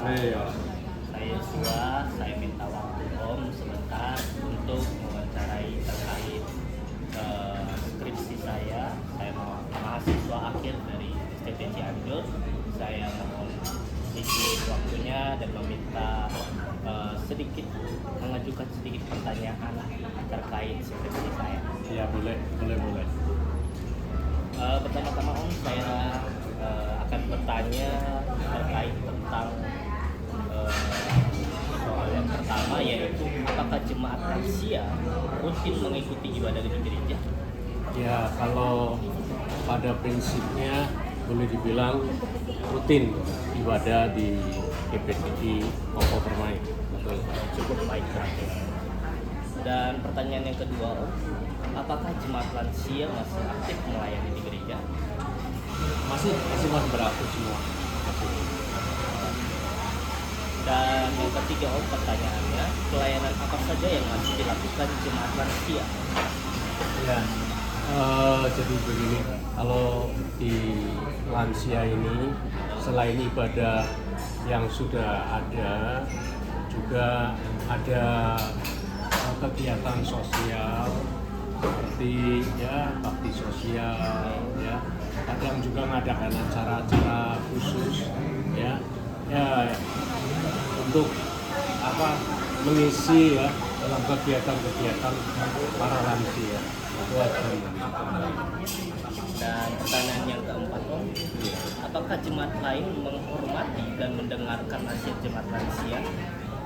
Iya. Saya Yosua, saya minta waktu Om sebentar untuk mewawancarai terkait skripsi saya. Saya mahasiswa akhir dari STT Cianjur. Saya mohon izin waktunya dan meminta mengajukan sedikit pertanyaan terkait skripsi saya. Iya, boleh. Pertama-tama Om, saya akan bertanya terkait tentang soal yang pertama, yaitu apakah jemaat lansia rutin mengikuti ibadah di gereja? Ya, kalau pada prinsipnya boleh dibilang rutin ibadah di GPDI Koko Permai. Betul. Cukup baik berarti. Dan pertanyaan yang kedua Om, apakah jemaat lansia masih aktif melayani di gereja? Masih beraktif semua. Dan yang ketiga Om, pertanyaannya, pelayanan apa saja yang masih dilakukan jemaat lansia? Ya, jadi begini, kalau di lansia ini selain ibadah yang sudah ada, juga ada kegiatan sosial seperti ya bakti sosial, ya kadang juga mengadakan acara-acara khusus, ya untuk mengisi ya dalam kegiatan-kegiatan para lansia. Itu aja. Dan pertanyaan yang keempat Om, apakah jemaat lain menghormati dan mendengarkan nasihat jemaat lansia?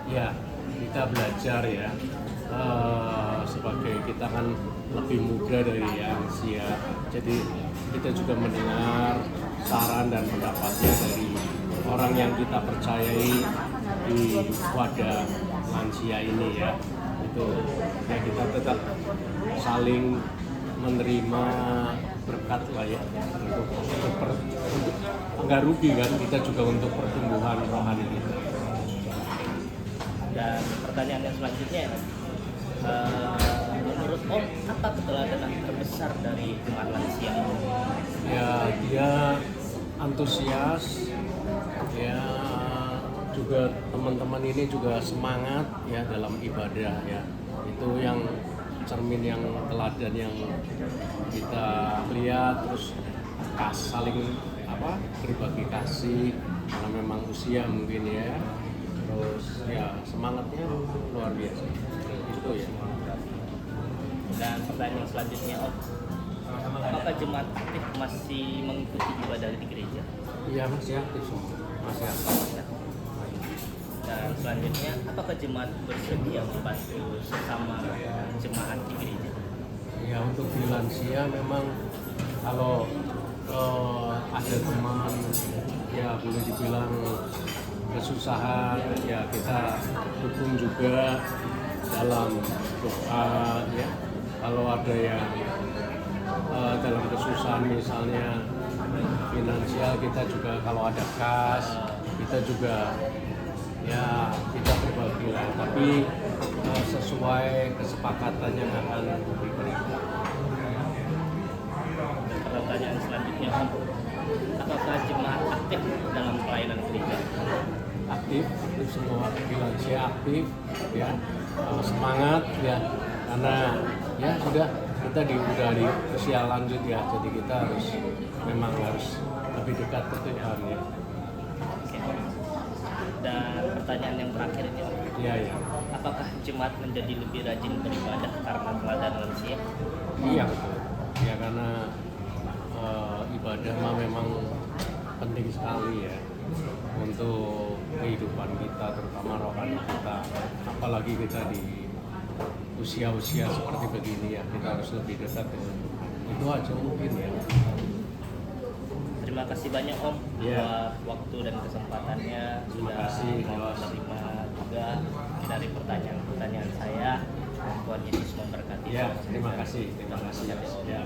Ya, kita belajar ya, sebagai kita kan lebih muda dari lansia, jadi kita juga mendengar saran dan pendapatnya dari orang yang kita percayai di wadah lansia ini ya. Itu ya, kita tetap saling menerima berkat lah ya, untuk nggak rugi kan, kita juga untuk pertumbuhan rohani kita. Dan pertanyaan yang selanjutnya, menurut Om, apa keteladanan terbesar dari jemaat lansia? Ya, dia antusias, ya juga teman-teman ini juga semangat ya dalam ibadah ya. Itu yang cermin yang teladan yang kita lihat, terus saling berbagi kasih karena memang usia mungkin ya. Terus ya semangatnya luar biasa. Itu ya. Dan pertanyaan selanjutnya Om, apakah jemaat aktif masih mengikuti ibadah di gereja? Iya, masih aktif semua. Masih aktif. Dan selanjutnya, apakah jemaat bersedia membantu sesama jemaat di gereja? Ya, untuk di lansia memang kalau ada teman ya boleh dibilang kesusahan, ya kita dukung juga dalam doa ya. Kalau ada yang dalam kesusahan misalnya finansial, kita juga kalau ada kas kita juga ya kita berbagi lah, tapi sesuai kesepakatan yang akan diberikan. Pertanyaan selanjutnya Om, apakah jemaat aktif dalam pelayanan gereja? Aktif semua, di lansia aktif ya, semangat ya, karena ya sudah kita udah di usia lanjut ya, jadi kita memang harus lebih dekat ke Tuhan ya. Oke. Dan pertanyaan yang terakhir ini Om, Iya ya. apakah jemaat menjadi lebih rajin beribadah karena teladan lansia? Iya betul. Ya karena ibadah mah memang penting sekali ya untuk kehidupan kita, terutama rohani kita. Apalagi kita di usia-usia seperti begini ya, kita harus lebih dekat dengan itu aja mungkin ya. Terima kasih banyak Om Ya. buat waktu dan kesempatannya. Terima Sudah kasih, mau Mas. menerima juga dari pertanyaan-pertanyaan saya. Tuhan Yesus memberkati. Ya, terima kasih. Ya.